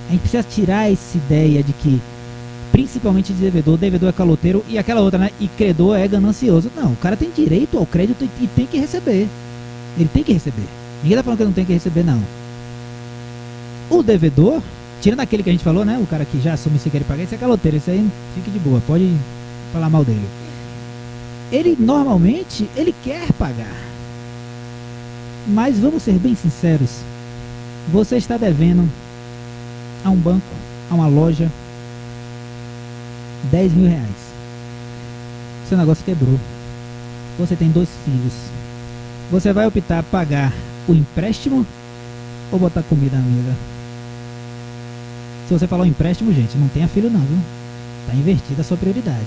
S1: A gente precisa tirar essa ideia de que, principalmente de devedor é caloteiro, e aquela outra, né? E credor é ganancioso. Não, o cara tem direito ao crédito e tem que receber. Ele tem que receber. Ninguém está falando que ele não tem que receber, não. O devedor, tirando aquele que a gente falou, né? O cara que já assume se quer pagar, esse é caloteiro. Esse aí fique de boa, pode falar mal dele. Ele normalmente, ele quer pagar. Mas vamos ser bem sinceros. Você está devendo a um banco, a uma loja, 10 mil reais. Seu negócio quebrou. Você tem 2 filhos. Você vai optar pagar o empréstimo ou botar comida na mesa? Se você falar o empréstimo, gente, não tenha filho não, viu? Está invertida a sua prioridade.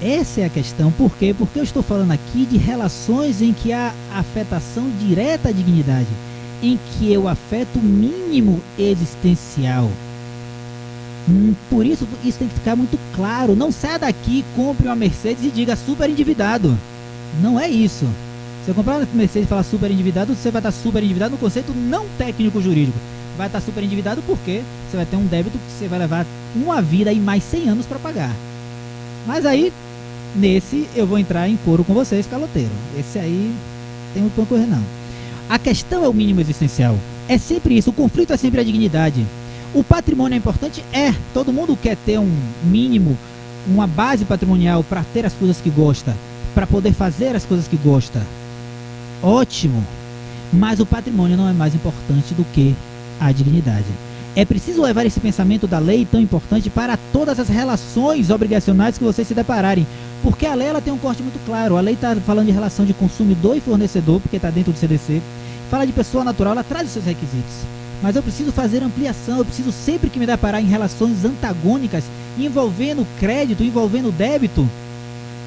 S1: Essa é a questão. Por quê? Porque eu estou falando aqui de relações em que há afetação direta à dignidade, em que eu afeto o mínimo existencial. Por isso, isso tem que ficar muito claro. Não saia daqui, compre uma Mercedes e diga super endividado. Não é isso. Se eu comprar uma Mercedes e falar super endividado, você vai estar super endividado no conceito não técnico jurídico. Vai estar super endividado porque você vai ter um débito que você vai levar uma vida e mais 100 anos para pagar. Mas aí, nesse, eu vou entrar em coro com vocês, caloteiro. Esse aí tem muito pra correr, não. A questão é o mínimo existencial. É sempre isso. O conflito é sempre a dignidade. O patrimônio é importante? É. Todo mundo quer ter um mínimo, uma base patrimonial para ter as coisas que gosta, para poder fazer as coisas que gosta. Ótimo. Mas o patrimônio não é mais importante do que a dignidade. É preciso levar esse pensamento da lei tão importante para todas as relações obrigacionais que vocês se depararem. Porque a lei ela tem um corte muito claro. A lei está falando de relação de consumidor e fornecedor, porque está dentro do CDC. Fala de pessoa natural, ela traz os seus requisitos. Mas eu preciso fazer ampliação, eu preciso sempre que me deparar em relações antagônicas, envolvendo crédito, envolvendo débito,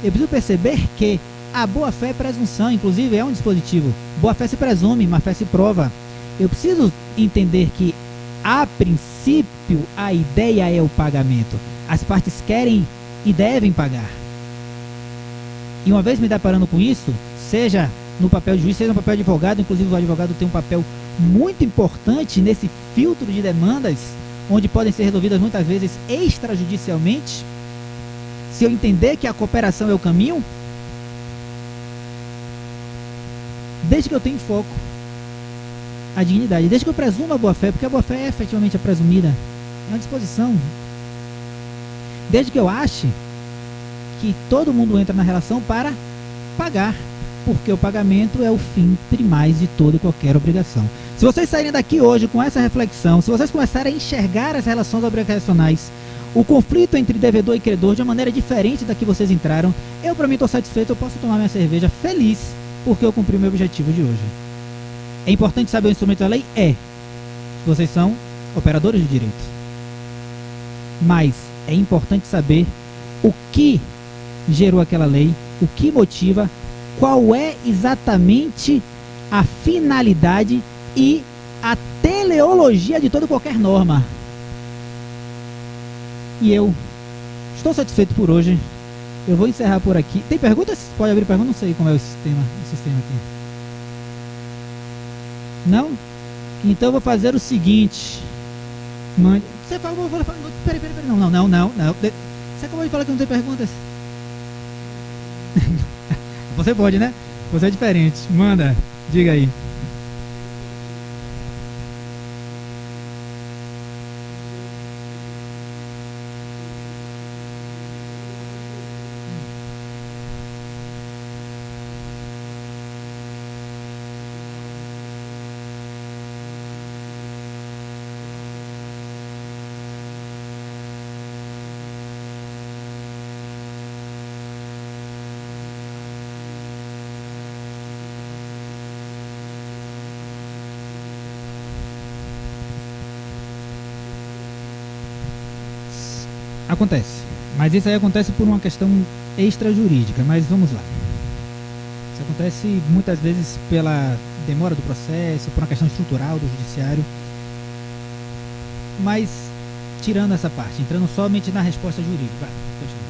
S1: eu preciso perceber que a boa-fé é presunção, inclusive é um dispositivo. Boa-fé se presume, má-fé se prova. Eu preciso entender que, a princípio, a ideia é o pagamento. As partes querem e devem pagar. E uma vez me deparando com isso, seja no papel de juiz, seja no papel de advogado, inclusive o advogado tem um papel muito importante nesse filtro de demandas, onde podem ser resolvidas muitas vezes extrajudicialmente. Se eu entender que a cooperação é o caminho, desde que eu tenha em foco a dignidade, desde que eu presuma a boa-fé, porque a boa-fé é efetivamente a presumida, é uma disposição. Desde que eu ache que todo mundo entra na relação para pagar, porque o pagamento é o fim primais de toda e qualquer obrigação. Se vocês saírem daqui hoje com essa reflexão, se vocês começarem a enxergar as relações obrigacionais, o conflito entre devedor e credor de uma maneira diferente da que vocês entraram, eu para mim estou satisfeito, eu posso tomar minha cerveja feliz, porque eu cumpri o meu objetivo de hoje. É importante saber o instrumento da lei? É. Vocês são operadores de direito. Mas é importante saber o que gerou aquela lei, o que motiva, qual é exatamente a finalidade e a teleologia de toda e qualquer norma. E eu estou satisfeito por hoje. Eu vou encerrar por aqui. Tem perguntas? Pode abrir perguntas? Não sei como é o sistema aqui. Não? Então eu vou fazer o seguinte. Você fala, peraí. Não. Você acabou de falar que não tem perguntas? Você pode, né? Você é diferente. Manda, diga aí. Acontece. Mas isso aí acontece por uma questão extrajurídica. Mas vamos lá. Isso acontece muitas vezes pela demora do processo, por uma questão estrutural do judiciário. Mas, tirando essa parte, entrando somente na resposta jurídica. Vai, continua.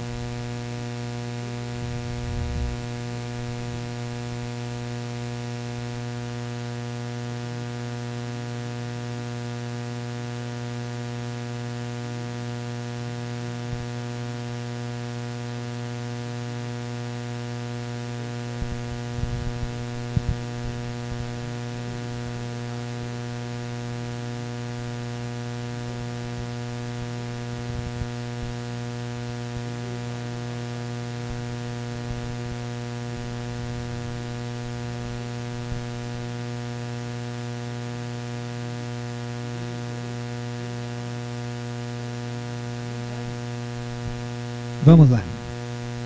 S1: Vamos lá.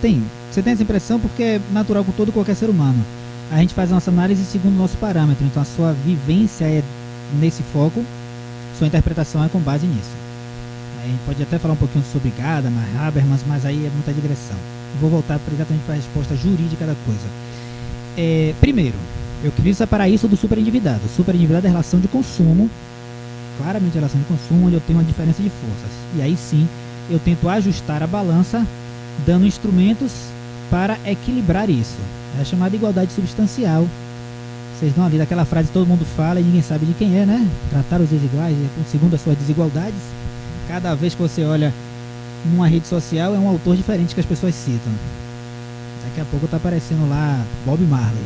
S1: Você tem essa impressão porque é natural com todo qualquer ser humano. A gente faz a nossa análise segundo o nosso parâmetro. Então a sua vivência é nesse foco, sua interpretação é com base nisso. A gente pode até falar um pouquinho sobre Gadamer, Habermas, mas aí é muita digressão. Vou voltar exatamente para a resposta jurídica da coisa. Primeiro, eu queria separar isso do superendividado. O superendividado é relação de consumo, claramente relação de consumo, onde eu tenho uma diferença de forças. E aí sim, eu tento ajustar a balança, dando instrumentos para equilibrar isso. É chamada igualdade substancial. Vocês dão ali daquela frase que todo mundo fala e ninguém sabe de quem é, né? Tratar os desiguais segundo as suas desigualdades. Cada vez que você olha numa rede social é um autor diferente que as pessoas citam. Daqui a pouco tá aparecendo lá Bob Marley.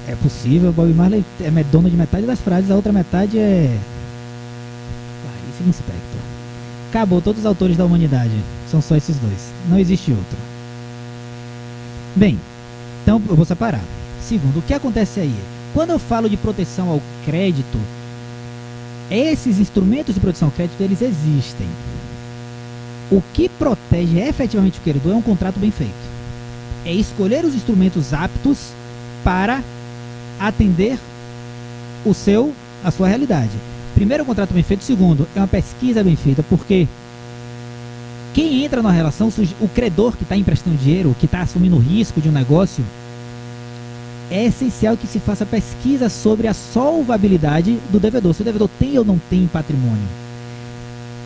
S1: É possível, Bob Marley é dono de metade das frases, a outra metade é Clarice Lispector. Acabou, todos os autores da humanidade são só esses dois, não existe outro. Bem, então eu vou separar. Segundo, o que acontece aí? Quando eu falo de proteção ao crédito, esses instrumentos de proteção ao crédito, eles existem. O que protege efetivamente o credor é um contrato bem feito. É escolher os instrumentos aptos para atender a sua realidade. Primeiro, é um contrato bem feito. Segundo, é uma pesquisa bem feita, porque quem entra na relação, o credor que está emprestando dinheiro, que está assumindo o risco de um negócio, é essencial que se faça pesquisa sobre a solvabilidade do devedor, se o devedor tem ou não tem patrimônio.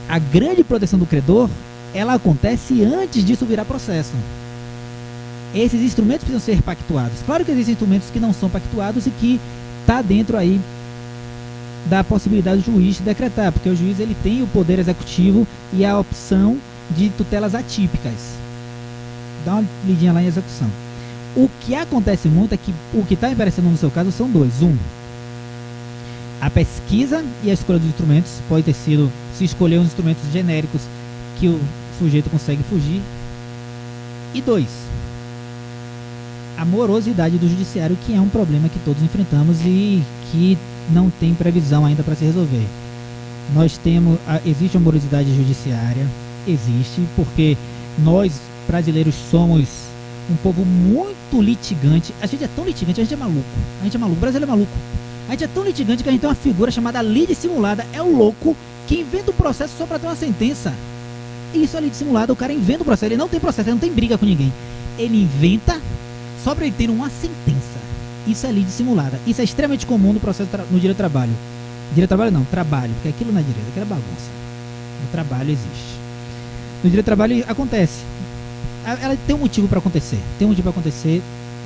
S1: A grande proteção do credor, ela acontece antes disso virar processo. Esses instrumentos precisam ser pactuados. Claro que existem instrumentos que não são pactuados e que está dentro aí da possibilidade do juiz decretar, porque o juiz ele tem o poder executivo e a opção de tutelas atípicas. Dá uma lidinha lá em execução. O que acontece muito é que o que está aparecendo no seu caso são dois. A pesquisa e a escolha dos instrumentos pode ter sido se escolher uns instrumentos genéricos que o sujeito consegue fugir. E dois, a morosidade do judiciário, que é um problema que todos enfrentamos e que não tem previsão ainda para se resolver. Existe uma morosidade judiciária, existe, porque nós brasileiros somos um povo muito litigante. A gente é tão litigante, a gente é maluco. O brasileiro é maluco. A gente é tão litigante que a gente tem uma figura chamada lide simulada. É o louco que inventa um processo só para ter uma sentença. Isso é lide simulada, o cara inventa um processo. Ele não tem processo, ele não tem briga com ninguém. Ele inventa só para ele ter uma sentença. Isso é lide simulada. Isso é extremamente comum no processo no direito do trabalho. Direito do trabalho não, trabalho, porque aquilo não é direito, aquilo é bagunça. No trabalho existe. No direito do trabalho acontece. Ela tem um motivo para acontecer.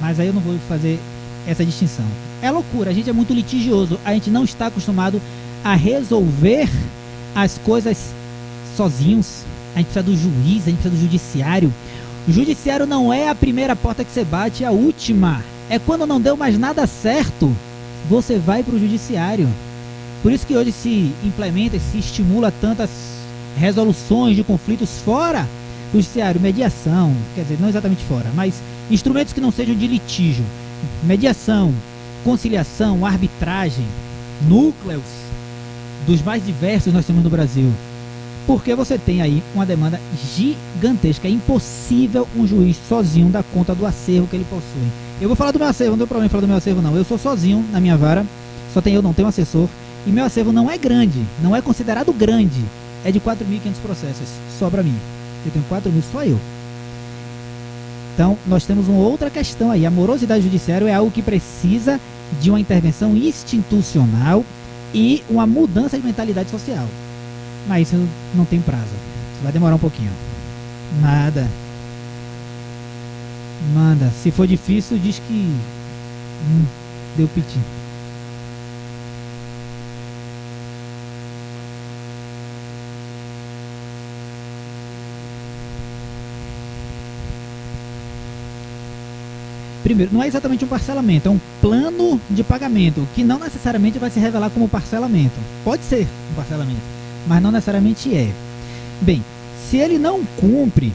S1: Mas aí eu não vou fazer essa distinção. É loucura, a gente é muito litigioso. A gente não está acostumado a resolver as coisas sozinhos. a gente precisa do juiz, a gente precisa do judiciário. O judiciário não é a primeira porta que você bate, é a última. É quando não deu mais nada certo, você vai para o judiciário. Por isso que hoje se implementa e se estimula tantas resoluções de conflitos fora do judiciário, mediação, quer dizer, não exatamente fora, mas instrumentos que não sejam de litígio, mediação, conciliação, arbitragem, núcleos dos mais diversos nós temos no Brasil. Porque você tem aí uma demanda gigantesca. É impossível um juiz sozinho dar conta do acervo que ele possui. Eu vou falar do meu acervo, não tem problema em falar do meu acervo não. Eu sou sozinho na minha vara, só tenho eu, não tenho assessor. E meu acervo não é grande, não é considerado grande. É de 4.500 processos, só para mim. Eu tenho 4.000, só eu. Então, nós temos uma outra questão aí. A morosidade judiciária é algo que precisa de uma intervenção institucional e uma mudança de mentalidade social. Mas isso não tem prazo. Isso vai demorar um pouquinho. Nada. Manda. Se for difícil, diz que deu piti. Primeiro, não é exatamente um parcelamento, é um plano de pagamento, que não necessariamente vai se revelar como parcelamento. Pode ser um parcelamento, mas não necessariamente é. Bem, se ele não cumpre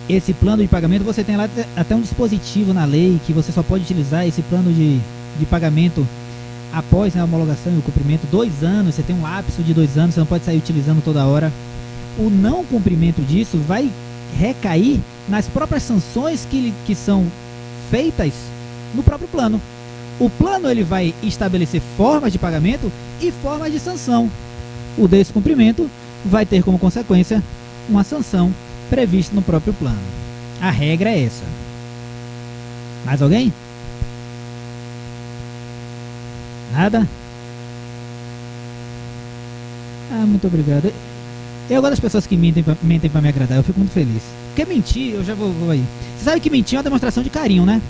S1: esse plano de pagamento, você tem lá até um dispositivo na lei que você só pode utilizar esse plano de pagamento após, né, a homologação e o cumprimento, 2 anos, você tem um lapso de 2 anos, você não pode sair utilizando toda hora. O não cumprimento disso vai recair nas próprias sanções que são feitas no próprio plano. O plano ele vai estabelecer formas de pagamento e formas de sanção. O descumprimento vai ter como consequência uma sanção prevista no próprio plano. A regra é essa. Mais alguém? Nada? Ah, muito obrigado. Eu gosto das pessoas que mentem para me agradar, eu fico muito feliz. Porque mentir, eu já vou aí. Você sabe que mentir é uma demonstração de carinho, né?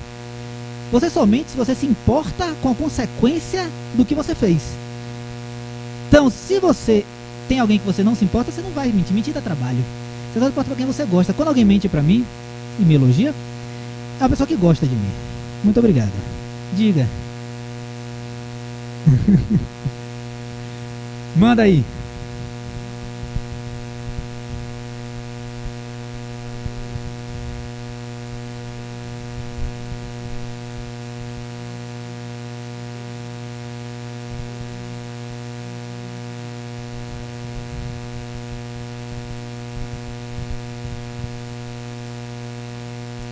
S1: Você só mente se você se importa com a consequência do que você fez. Então, se você tem alguém que você não se importa, você não vai mentir. Mentir dá trabalho. Você só importa para quem você gosta. Quando alguém mente para mim e me elogia, é uma pessoa que gosta de mim. Muito obrigado. Diga. Manda aí.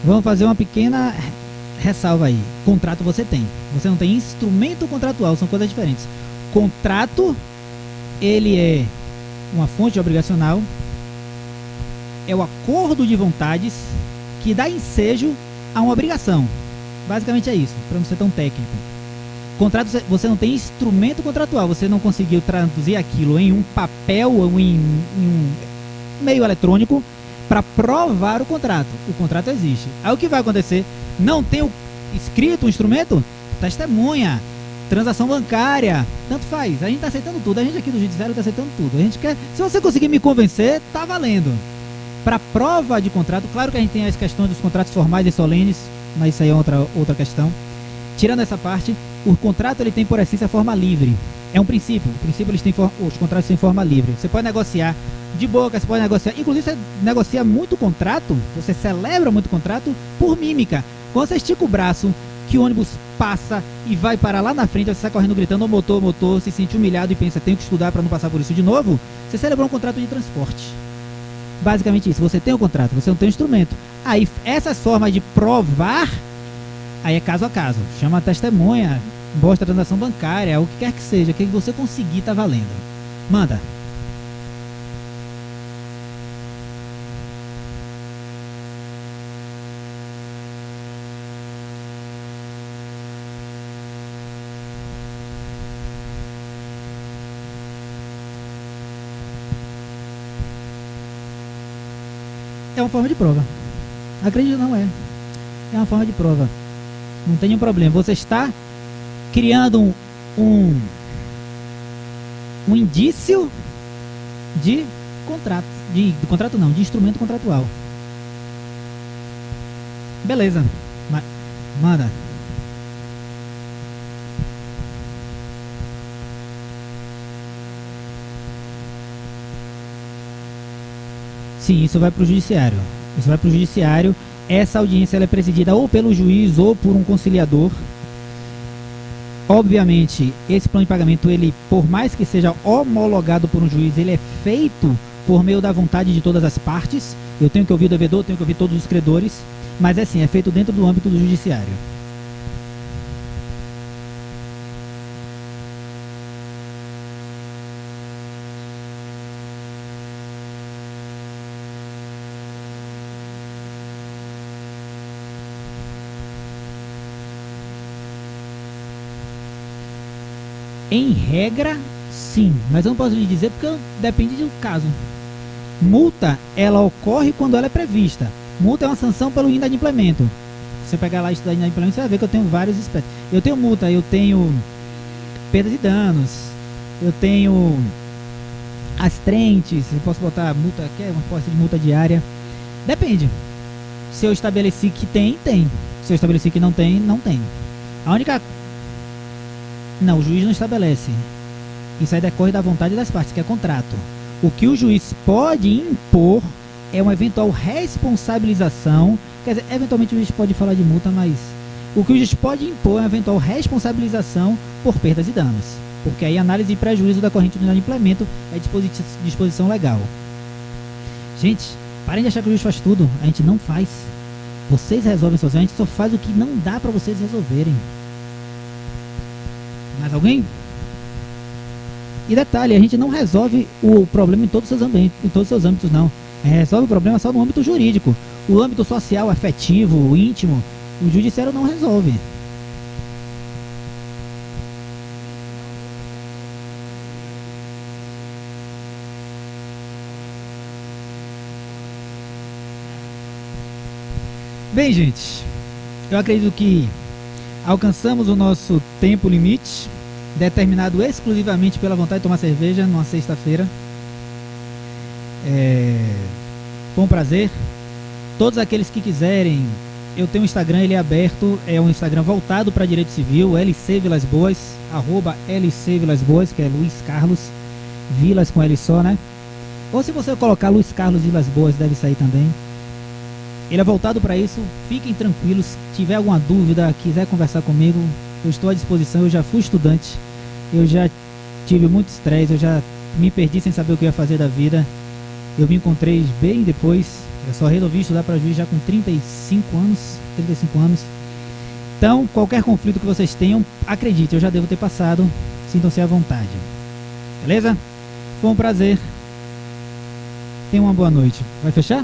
S1: Vamos fazer uma pequena ressalva aí. Contrato você tem. Você não tem instrumento contratual, são coisas diferentes. Contrato, ele é uma fonte obrigacional, é o acordo de vontades que dá ensejo a uma obrigação. Basicamente é isso, para não ser tão técnico. Contrato, você não tem instrumento contratual, você não conseguiu traduzir aquilo em um papel ou em um meio eletrônico para provar o contrato. O contrato existe. Aí o que vai acontecer? Não tem escrito o instrumento? Testemunha, transação bancária, tanto faz. A gente está aceitando tudo. A gente aqui do judiciário está aceitando tudo. A gente quer. Se você conseguir me convencer, tá valendo. Para prova de contrato, claro que a gente tem as questões dos contratos formais e solenes, mas isso aí é outra questão. Tirando essa parte, o contrato ele tem por essência forma livre. É um princípio. O princípio os contratos têm forma livre. Você pode negociar de boca, você pode negociar. Inclusive você negocia muito contrato, você celebra muito contrato por mímica. Quando você estica o braço, que o ônibus passa e vai parar lá na frente, você sai correndo gritando, ô motor, se sente humilhado e pensa, tenho que estudar para não passar por isso de novo, você celebrou um contrato de transporte. Basicamente isso, você tem o contrato, você não tem o instrumento. Aí essas formas de provar, aí é caso a caso. Chama a testemunha, mostra a transação bancária, o que quer que seja, que você conseguir tá valendo. Manda. É uma forma de prova. Acredito, não é. É uma forma de prova. Não tem nenhum problema. Você está criando um indício de contrato. de contrato não, de instrumento contratual. Beleza. Manda. Sim, isso vai para o judiciário. Isso vai para o judiciário. Essa audiência ela é presidida ou pelo juiz ou por um conciliador. Obviamente, esse plano de pagamento, ele, por mais que seja homologado por um juiz, ele é feito por meio da vontade de todas as partes. Eu tenho que ouvir o devedor, tenho que ouvir todos os credores, mas é assim, é feito dentro do âmbito do judiciário. Em regra, sim, mas eu não posso lhe dizer porque depende do caso. Multa, ela ocorre quando ela é prevista. Multa é uma sanção pelo inadimplemento. Se você pegar lá e estudar inadimplemento, você vai ver que eu tenho vários aspectos. Eu tenho multa, eu tenho perdas e danos, eu tenho as trentes, eu posso botar multa, que é uma espécie de multa diária. Depende. Se eu estabeleci que tem, tem. Se eu estabeleci que não tem, não tem. A única... Não, o juiz não estabelece. Isso aí decorre da vontade das partes, que é contrato. O que o juiz pode impor é uma eventual responsabilização. Quer dizer, eventualmente o juiz pode falar de multa, mas o que o juiz pode impor é uma eventual responsabilização por perdas e danos. Porque aí análise de prejuízo decorrente do inadimplemento é disposição legal. Gente, parem de achar que o juiz faz tudo. A gente não faz. Vocês resolvem sozinhos, a gente só faz o que não dá para vocês resolverem. Mais alguém? E detalhe, a gente não resolve o problema em todos os seus âmbitos, não. Resolve o problema só no âmbito jurídico. O âmbito social, afetivo, íntimo, o judiciário não resolve. Bem, gente, eu acredito que alcançamos o nosso tempo limite, determinado exclusivamente pela vontade de tomar cerveja numa sexta-feira. Foi um prazer. Todos aqueles que quiserem, eu tenho um Instagram, ele é aberto, é um Instagram voltado para direito civil, LC Vilas Boas, @LC Vilas Boas, que é Luiz Carlos Vilas com L só, né? Ou se você colocar Luiz Carlos Vilas Boas, deve sair também. Ele é voltado para isso. Fiquem tranquilos. Se tiver alguma dúvida, quiser conversar comigo, eu estou à disposição. Eu já fui estudante, eu já tive muito estresse, eu já me perdi sem saber o que eu ia fazer da vida. Eu me encontrei bem depois. Eu só resolvi estudar para juiz já com 35 anos. Então, qualquer conflito que vocês tenham, acredite, eu já devo ter passado. Sintam-se à vontade. Beleza? Foi um prazer. Tenham uma boa noite. Vai fechar?